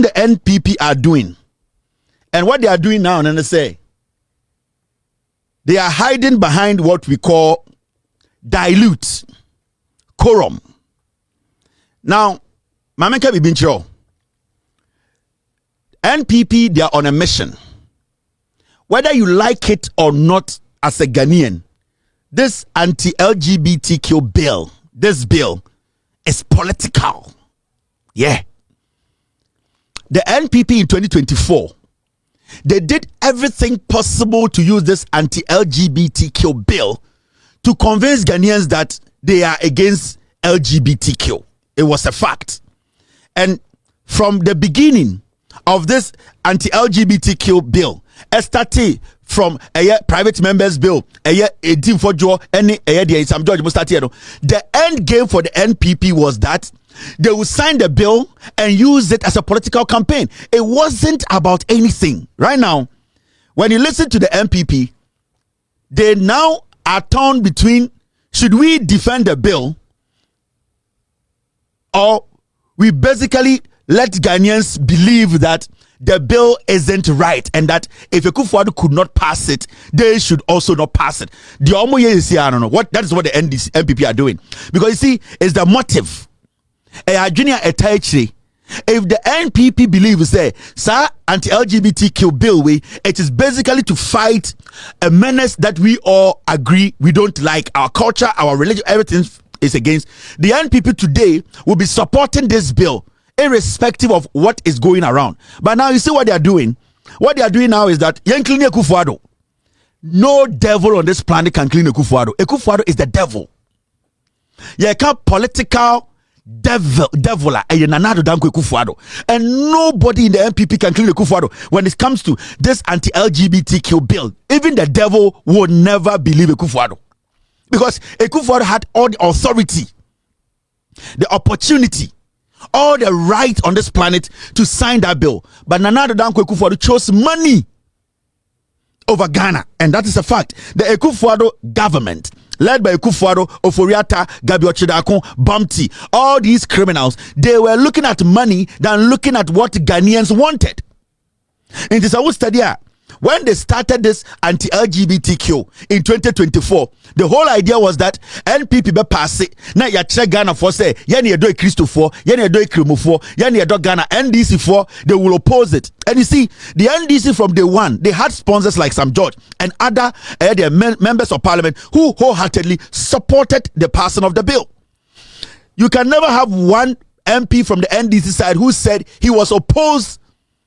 the NPP are doing, and what they are doing now, and they say they are hiding behind what we call dilute quorum. Now, Mameka Bibincho, NPP, they are on a mission. Whether you like it or not as a Ghanaian, this anti-LGBTQ bill, this bill is political. Yeah. The NPP in 2024, they did everything possible to use this anti-LGBTQ bill to convince Ghanaians that they are against LGBTQ. It was a fact. And from the beginning of this anti-LGBTQ bill, started from a private members bill, Ntrum Fordjour, the end game for the NPP was that they would sign the bill and use it as a political campaign. It wasn't about anything. Right now, when you listen to the NPP, they now are torn between, should we defend the bill or we basically let Ghanaians believe that the bill isn't right and that if Akufo-Addo could not pass it, they should also not pass it. The I don't know what that is what the NPP are doing, because you see, it's the motive. If the NPP believes that anti-LGBTQ bill it is basically to fight a menace that we all agree we don't like, our culture, our religion, everything is against, the NPP today will be supporting this bill irrespective of what is going around. But now you see what they are doing. What they are doing now is that no devil on this planet can clean Akufo-Addo. Akufo-Addo is the devil. You can't political devil and nobody in the NPP can clean Akufo-Addo when it comes to this anti-LGBTQ bill. Even the devil would never believe Akufo-Addo, because Akufo-Addo had all the authority, the opportunity, all the right on this planet to sign that bill. But Nana Addo Dankwa Akufo-Addo chose money over Ghana, and that is a fact. The Akufo-Addo government, led by Akufo-Addo, Oforiatta, Gabi Ochidakun, Bamti, all these criminals, they were looking at money than looking at what Ghanaians wanted. In this study, when they started this anti-LGBTQ in 2024, the whole idea was that NPP be pass it. Now you check Ghana for say, yani do Christopher, yani do Krimofor, yani do Ghana. NDC for they will oppose it. And you see, the NDC from day one, they had sponsors like Sam George and other members of parliament who wholeheartedly supported the passing of the bill. You can never have one MP from the NDC side who said he was opposed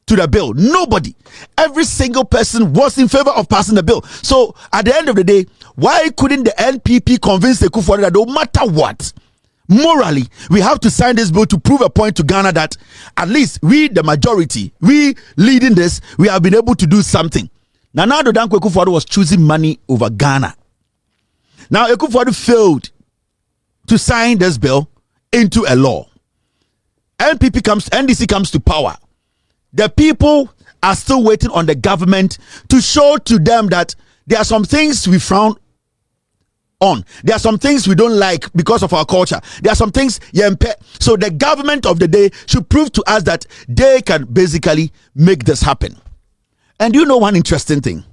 to the bill. Nobody. Every single person was in favor of passing the bill. So at the end of the day, why couldn't the NPP convince the Akufo-Addo that no matter what, morally, we have to sign this bill to prove a point to Ghana that at least we, the majority, we leading this, we have been able to do something. Nana Addo Dankwa Akufo-Addo was choosing money over Ghana. Now Akufo-Addo failed to sign this bill into a law. NDC comes to power. The people are still waiting on the government to show to them that there are some things we frown on. There are some things we don't like because of our culture. There are some things. So the government of the day should prove to us that they can basically make this happen. And you know one interesting thing?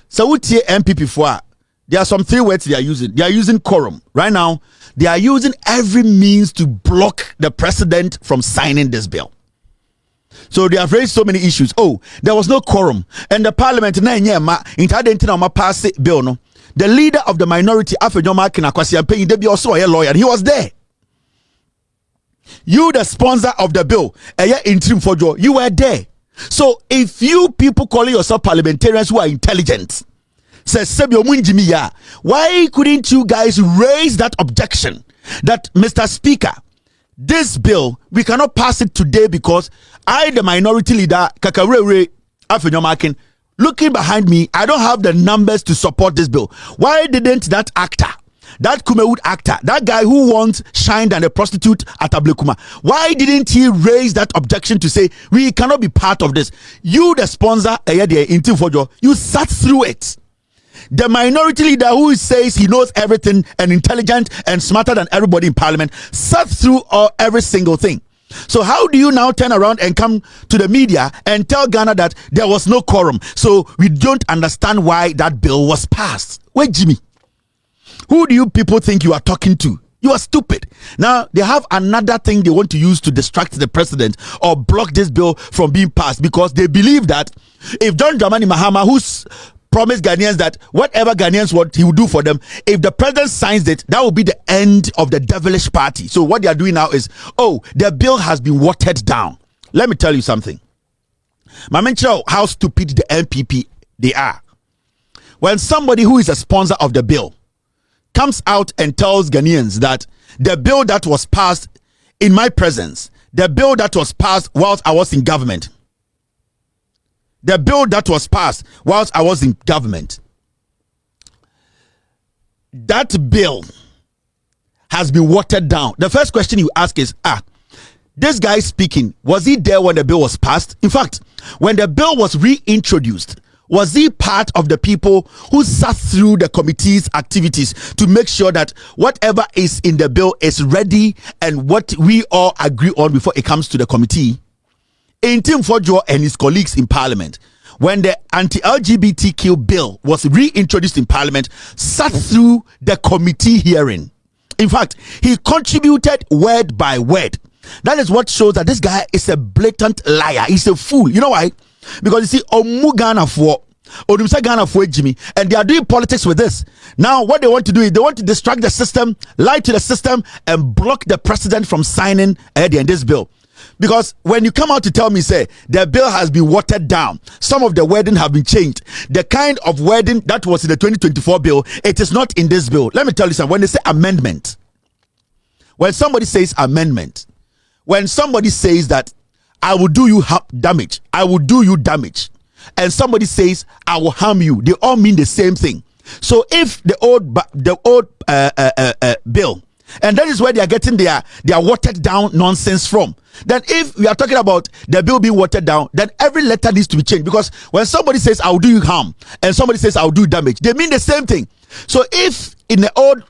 So with NPP for there are some three words they are using. They are using quorum. Right now, they are using every means to block the president from signing this bill. So they have raised so many issues. Oh, there was no quorum, and the parliament pass it bill. No, the leader of the minority, Afenyoma also a lawyer. He was there. You, the sponsor of the bill, Ntrum Fordjour, you were there. So if you people calling yourself parliamentarians who are intelligent, why couldn't you guys raise that objection that, Mr. Speaker, this bill, we cannot pass it today because I, the minority leader, Kakawere Afenyoma, looking behind me, I don't have the numbers to support this bill. Why didn't that actor, that Kumewood actor, that guy who once shined and a prostitute at Ablekuma, why didn't he raise that objection to say, we cannot be part of this? You, the sponsor, Ntrum Fordjour, you sat through it. The minority leader who says he knows everything and intelligent and smarter than everybody in parliament sat through every single thing. So how do you now turn around and come to the media and tell Ghana that there was no quorum? So we don't understand why that bill was passed. Wait, Jimmy, who do you people think you are talking to? You are stupid. Now they have another thing they want to use to distract the president or block this bill from being passed, because they believe that if John Dramani Mahama, who's promised Ghanaians that whatever Ghanaians want, he will do for them, if the president signs it, that will be the end of the devilish party. So what they are doing now is, oh, the bill has been watered down. Let me tell you something. Mention how stupid the NPP they are. When somebody who is a sponsor of the bill comes out and tells Ghanaians that the bill that was passed in my presence, the bill that was passed whilst I was in government, the bill that was passed whilst I was in government, that bill has been watered down. The first question you ask is, this guy speaking, was he there when the bill was passed? In fact, when the bill was reintroduced, was he part of the people who sat through the committee's activities to make sure that whatever is in the bill is ready and what we all agree on before it comes to the committee? Ntrum Fordjour and his colleagues in parliament, when the anti-LGBTQ bill was reintroduced in parliament, sat through the committee hearing. In fact, he contributed word by word. That is what shows that this guy is a blatant liar. He's a fool. You know why? Because you see, Ghana for Jimmy, and they are doing politics with this. Now, what they want to do is they want to distract the system, lie to the system, and block the president from signing in this bill. Because when you come out to tell me, say, the bill has been watered down, some of the wording have been changed. The kind of wording that was in the 2024 bill, it is not in this bill. Let me tell you something. When they say amendment, when somebody says amendment, when somebody says that I will do you damage, I will do you damage, and somebody says I will harm you, they all mean the same thing. So if the old bill, and that is where they are getting their watered down nonsense from, then if we are talking about the bill being watered down, then every letter needs to be changed. Because when somebody says I will do you harm and somebody says I will do you damage, they mean the same thing. So if in the old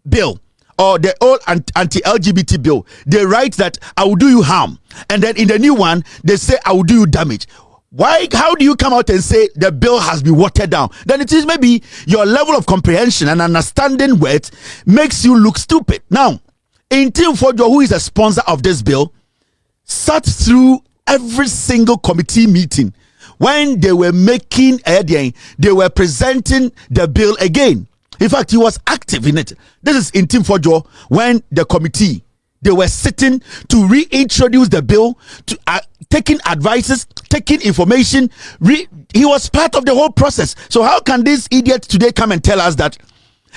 bill or the old anti-LGBT bill, they write that I will do you harm, and then in the new one they say I will do you damage, why? How do you come out and say the bill has been watered down? Then it is maybe your level of comprehension and understanding words makes you look stupid. Now, Ntrum Fordjour, who is a sponsor of this bill, sat through every single committee meeting when they were making they were presenting the bill again. In fact, he was active in it. This is Ntrum Fordjour when the committee, they were sitting to reintroduce the bill, to taking advices, taking information. He was part of the whole process. So how can this idiot today come and tell us that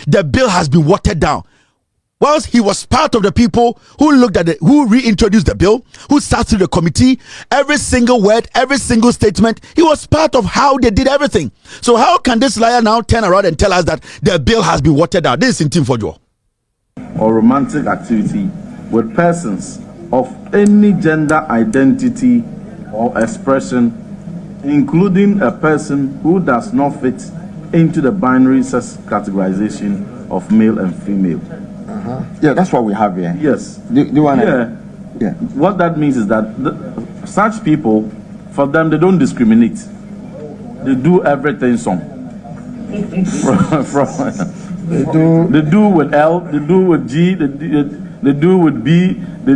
the bill has been watered down, whilst he was part of the people who looked at it, who reintroduced the bill, who sat through the committee, every single word, every single statement? He was part of how they did everything. So how can this liar now turn around and tell us that the bill has been watered down? This is Ntrum Fordjour. Or romantic activity with persons of any gender identity or expression, including a person who does not fit into the binary sex categorization of male and female. Yeah, that's what we have here. Yes. Do you want yeah. Yeah. What that means is that such people, for them, they don't discriminate. They do everything some. They do with L, they do with G, they do with B, they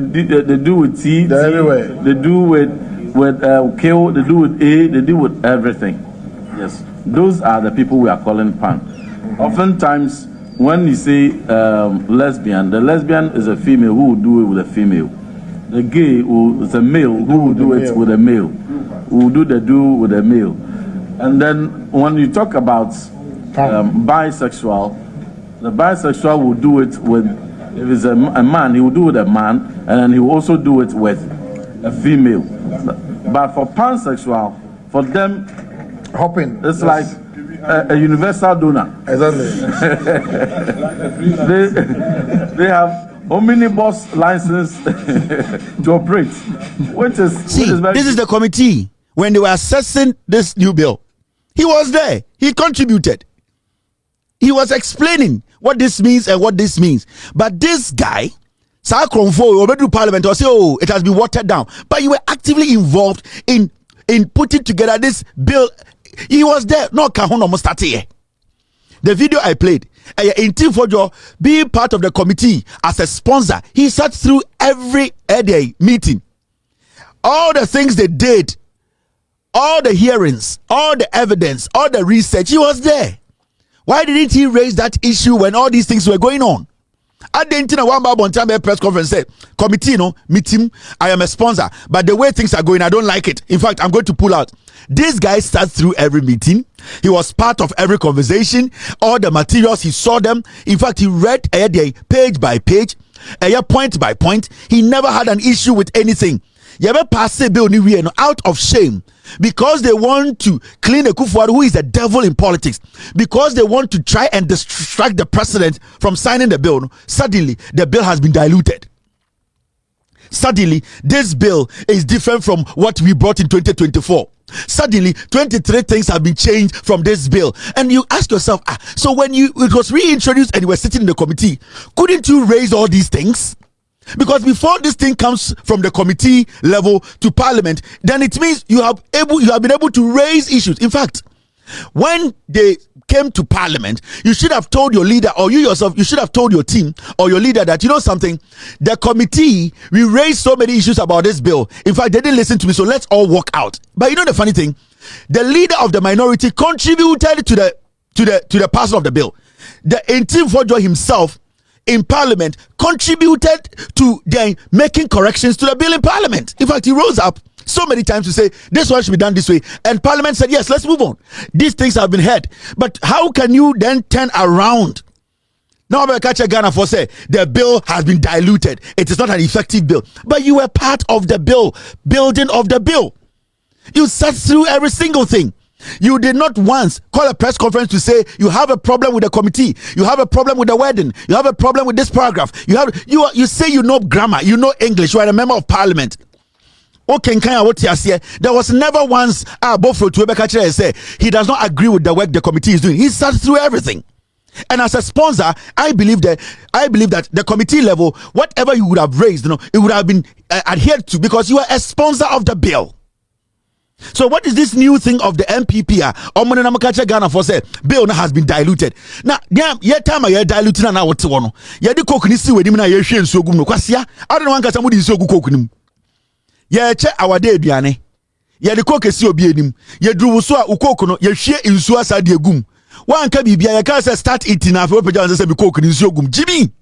do with T, they do with K, they do with A, they do with everything. Yes, those are the people we are calling pan. Oftentimes, when you say lesbian, the lesbian is a female who will do it with a female. The gay is a male who will do it with a male, who will do with a male. And then when you talk about bisexual, the bisexual will do it with, if it's a man, he will do it with a man, and then he will also do it with a female. But for pansexual, for them, hopping, it's like a universal donor. Exactly. they have omnibus license to operate, which is this is the committee when they were assessing this new bill. He was there. He contributed. He was explaining what this means and what this means. But this guy Sakromfo obedu parliament or say, oh, it has been watered down. But you were actively involved in putting together this bill. He was there. No, Kahun almost started here. The video I played, Ntrum Fordjour being part of the committee as a sponsor, he sat through every day meeting. All the things they did, all the hearings, all the evidence, all the research, he was there. Why didn't he raise that issue when all these things were going on? I didn't know one Bob on time press conference said, committee, meeting, I am a sponsor, but the way things are going, I don't like it. In fact, I'm going to pull out. This guy sat through every meeting. He was part of every conversation. All the materials, he saw them. In fact, he read page by page, point by point. He never had an issue with anything. You ever pass a bill out of shame because they want to clean a Kufuor who is the devil in politics, because they want to try and distract the president from signing the bill. Suddenly, the bill has been diluted. Suddenly, this bill is different from what we brought in 2024. Suddenly, 23 things have been changed from this bill. And you ask yourself, so when it was reintroduced and you were sitting in the committee, couldn't you raise all these things? Because before this thing comes from the committee level to parliament, then it means you have been able to raise issues. In fact, when they came to parliament, you should have told your leader, or you yourself, you should have told your team or your leader that, you know something, the committee, we raised so many issues about this bill. In fact, they didn't listen to me, so let's all walk out. But you know the funny thing, the leader of the minority contributed to the passing of the bill. The Ntrum Fordjour himself in parliament contributed to their making corrections to the bill in parliament. In fact, he rose up so many times to say this one should be done this way, and parliament said yes, let's move on. These things have been heard, but how can you then turn around now catch a Ghana for say the bill has been diluted, it is not an effective bill? But you were part of the building of the bill. You sat through every single thing. You did not once call a press conference to say you have a problem with the committee, you have a problem with the wording, you have a problem with this paragraph. You say you know grammar, you know English, you are a member of parliament. Okay, there was never once Bofro to Ebeka say he does not agree with the work the committee is doing. He sat through everything. And as a sponsor, I believe that the committee level, whatever you would have raised, it would have been adhered to, because you are a sponsor of the bill. So what is this new thing of the NPP? Ghana for say bill has been diluted. Now, time I diluted and now what's one? Ya di coke ni si we dim na ye hwe nsuo gum no kwasia. I don't want kasa mu di nsuo gu coke nim. Ya che awade aduane. Ya di coke si obi enim. Ya duru so a coke no ya hwe nsuo asa de gum. Wan ka bibia ya ka say start eating after we peja say be coke ni nsuo gum. Jimmy.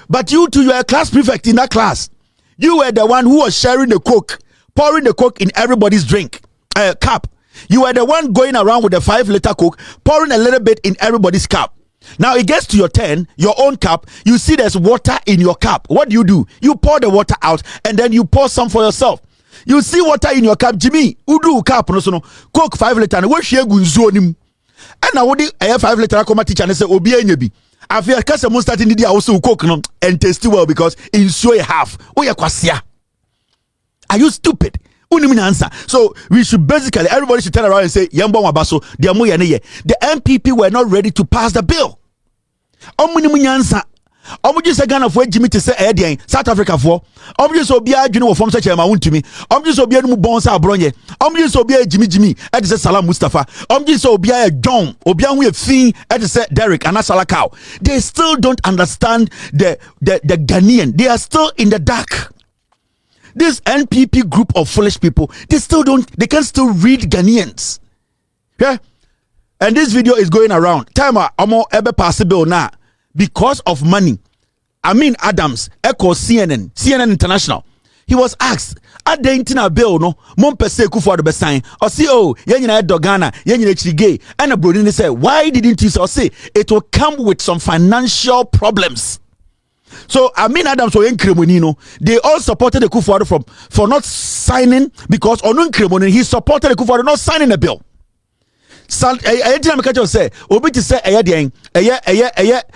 But you two, you are a class prefect in that class. You were the one who was sharing the coke, pouring the coke in everybody's drink. Cup. You were the one going around with a 5-liter Coke, pouring a little bit in everybody's cup. Now it gets to your turn, your own cup. You see there's water in your cup. What do? You pour the water out and then you pour some for yourself. You see water in your cup, Jimmy. Udu cup no so no Coke 5-liter. No share gunzo nim. And now what the 5-liter come teacher and say obi enyebi. I feel cause someone starting the also Coke no and taste well because in so a half. Oya kwasia. Are you stupid? So we should basically, everybody should turn around and say, the NPP were not ready to pass the bill. Just a Ghana for Jimmy to say South Africa for just so be a from such a mount to me. Just so be a bonsa bronye. Just so be a Jimmy at the Salam Mustafa. Just so be a John Obian with fee at the Derek and Asalakao. They still don't understand the Ghanaian. They are still in the dark. This NPP group of foolish people, they can still read Ghanaians. Yeah? And this video is going around. Time amo ebe pass bill now because of money. Adams, Echo CNN International. He was asked, at the internal bill, no, Mompese Kufuor the sign, or see, oh, Yenina Dogana, Yenina Chige, and a Brodini said, why didn't you say it will come with some financial problems? So Adams or Nkremonino, they all supported the Kufuor for not signing, because on Nkremonino he supported the Kufuor not signing the bill. I say obi to say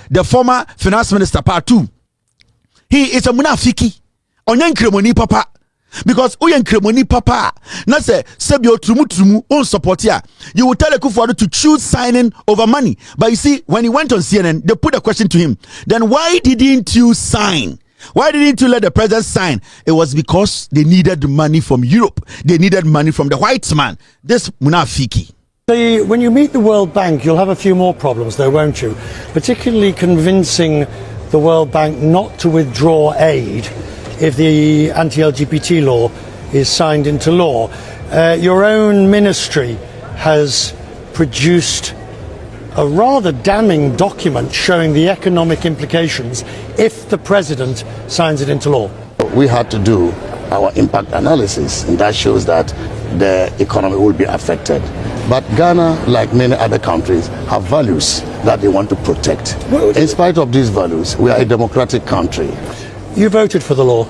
the former finance minister part 2. He is a munafiki. Onye Nkremoni papa. Because Oyen Nkremoni papa na say sebio trumu on support here. You will tell the Kufuor to choose signing over money. But you see, when he went on CNN, they put a question to him. Then why didn't you sign? Why didn't you let the president sign? It was because they needed money from Europe. They needed money from the white man. This munafiki. When you meet the World Bank, you'll have a few more problems though, won't you? Particularly convincing the World Bank not to withdraw aid if the anti-LGBT law is signed into law. Your own ministry has produced a rather damning document showing the economic implications if the president signs it into law. We had to do our impact analysis, and that shows that the economy will be affected. But Ghana, like many other countries, have values that they want to protect. In spite of these values, we are a democratic country. You voted for the law.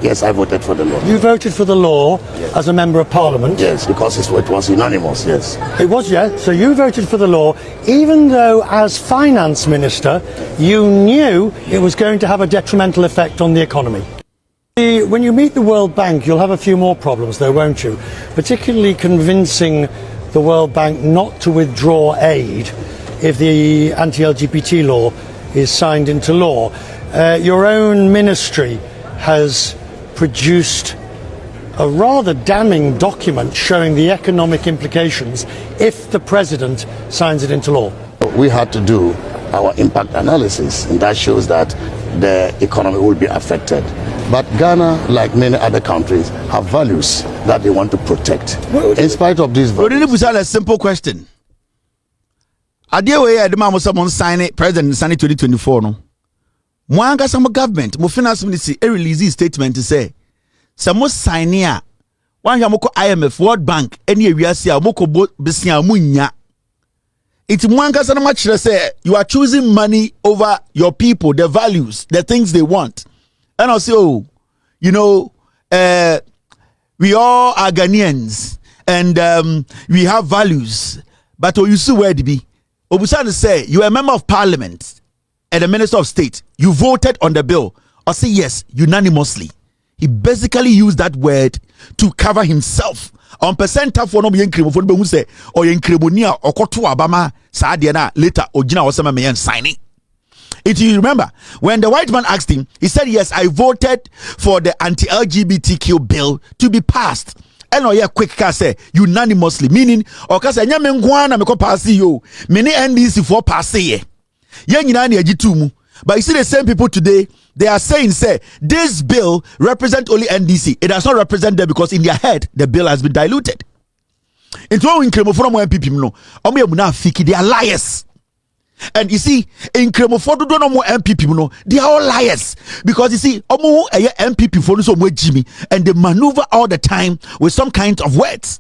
Yes, I voted for the law. You voted for the law as a member of parliament? Yes, because it was unanimous, yes. It was, yeah. So you voted for the law, even though as finance minister, you knew it was going to have a detrimental effect on the economy. When you meet the World Bank, you'll have a few more problems though, won't you? Particularly convincing the World Bank not to withdraw aid if the anti-LGBT law is signed into law. Your own ministry has produced a rather damning document showing the economic implications if the president signs it into law. We had to do our impact analysis, and that shows that the economy will be affected. But Ghana, like many other countries, have values that they want to protect. In spite of these values. A simple question. Idea where the man was someone sign it, President sign it 2024 no. Mwanga some government, mo finance ministry a release statement to say some sign here. One yamoko IMF, World Bank, any wiase a moko besia munya. It's mwanga sana much say you are choosing money over your people, their values, the things they want. And I'll say, oh, you know, we all are Ghanaians and we have values. But you see where it be. Obusan say you are a member of parliament and a minister of state. You voted on the bill. I say yes, unanimously. He basically used that word to cover himself. On percent for no be incredible for who say or incredible or koto abama sa na later ojina osama me signing. If you remember, when the white man asked him, he said, yes, I voted for the anti-LGBTQ bill to be passed. And yeah, quick can say unanimously, meaning or cause anya me ngwana me ko pass yo. Many NDC for pass ye. Yen nyina na agitumu. But you see the same people today, they are saying, say, this bill represents only NDC. It does not represent them because in their head, the bill has been diluted. Ntrum Fordjour NPP no, they are liars. And you see, in Fordjour don't know more NPP no, they are all liars. Because you see, NPP for so much Jimmy, and they maneuver all the time with some kind of words.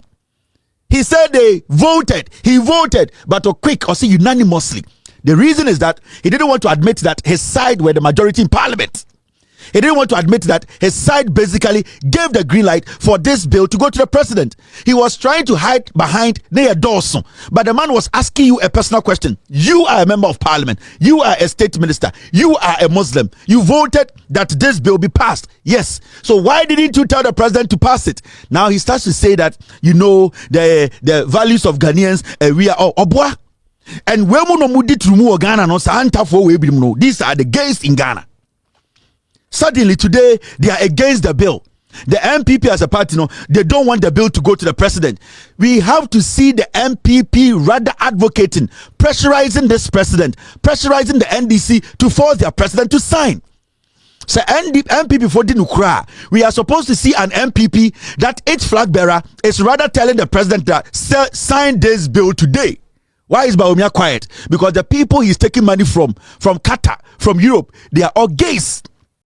He said he voted, but quick or see unanimously. The reason is that he didn't want to admit that his side were the majority in parliament. He didn't want to admit that his side basically gave the green light for this bill to go to the president. He was trying to hide behind Nea Dawson. But the man was asking you a personal question. You are a member of parliament. You are a state minister. You are a Muslim. You voted that this bill be passed. Yes. So why didn't you tell the president to pass it? Now he starts to say that, you know, the values of Ghanaians, we are all obwa. And when we no mudi trumu Ghana no sa anta for we no. These are the gays in Ghana. Suddenly today they are against the bill. The NPP as a party, no, they don't want the bill to go to the president. We have to see the NPP rather advocating, pressurizing this president, pressurizing the NDC to force their president to sign. So NPP for Dinukra, we are supposed to see an NPP that its flag bearer is rather telling the president that sign this bill today. Why is Bawumia quiet? Because the people he's taking money from Qatar, from Europe, they are all gays.